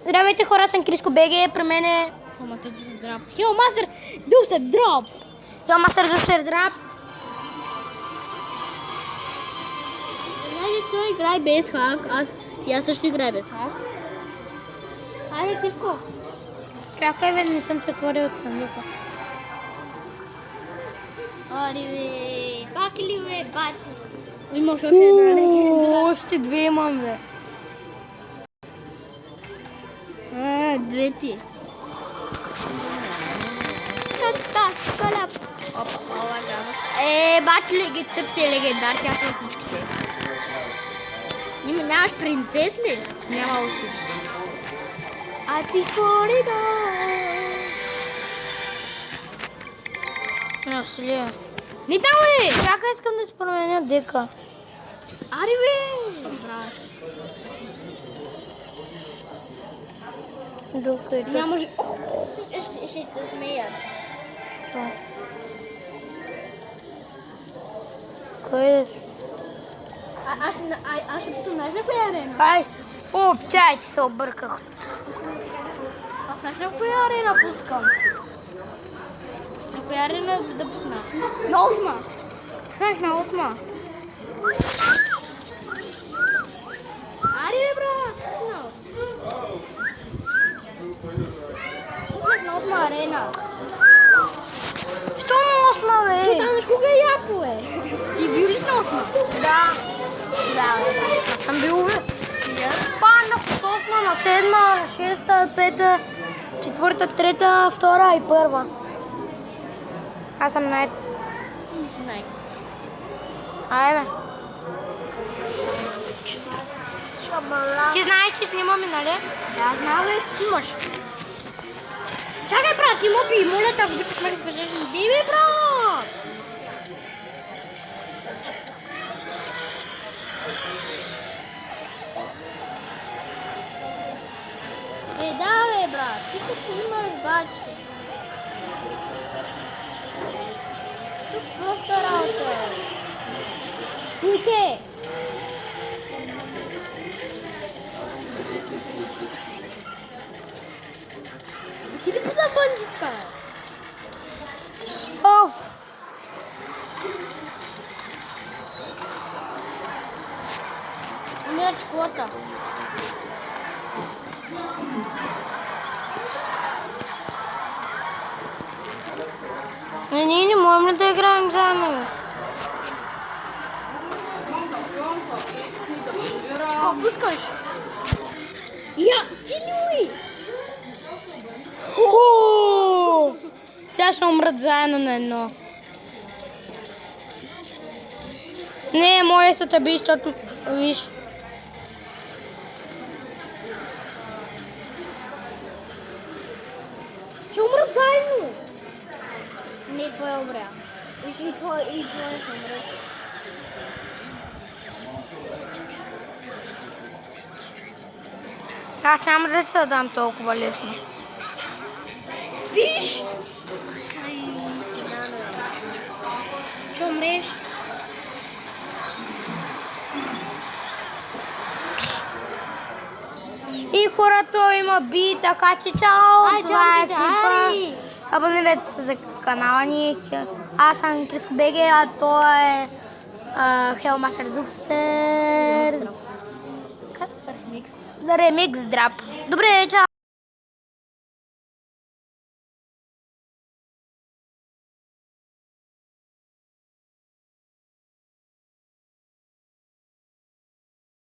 Здравейте хора, съм Криско БГ, при мен е Хелмастер Дустер Дроп. Хелмастер Дустер Драп. Знаете, той играе без хак, аз също играя без хак. Айде, Криско. Чакай бе, не съм се отворил от съндука. Ари бе, пак ли бе, бачи? Имаш още една легенда. Още две имам бе. Две ти. Калап. Бачи тъпте легендар, сега от всичките. Нямаш принцес ли? Нямало си. А ти коридор. Аз ли е? Не там е! Чакай, искам да си променя дека. Ари бе! Брат. Докъде? Нямаш... Ще се смея. Що? Кой е? Аз ще пусна, знаеш на коя арена? Ай! Оп, чай, че се обърках. Аз знаеш на коя арена пускам? На коя арена да пусна? На 8. Знаеш на 8. Ари бе, брат! Пуснах на 8 арена. Що на осма, бе? Ти знаеш кога е яко, бе? Ти бил ли си на 8? Да. Да, бе. Аз съм бил, бе. Паднах от осма на седма, шеста, пета, четвърта, трета, втора и първа. Аз съм най... Не си най. Ай, бе. Ти знаеш, че снимаме, нали? Да, знам, бе, ти снимаш. Чакай, брат, ти моби, моля те, ако обичаш ме разпрежеш. Иди, бе, брат! Да, бе, брат, ти се снимаш, бачи. Тук просто работа. Уйте! Ти ли позна бънджиска? Оф! Умира чоколата. Ние не можем ли да играем заедно, бе? Какво пускаш? Я, ти ли? Ху! Сега ще умрат заедно на едно. Не, моя са тъби, защото виж. Ще умрат заедно. Не, твой умря. И твой ще умре. Аз няма да се дам толкова лесно. Виж! Ще умреш. И хората има би, така че чао! Това е клипа. Ари! Абонирайте се за канала ни. Аз съм Криско БГ, а той е Хелмастер Дустер. Ремикс Драп. Добре, чао!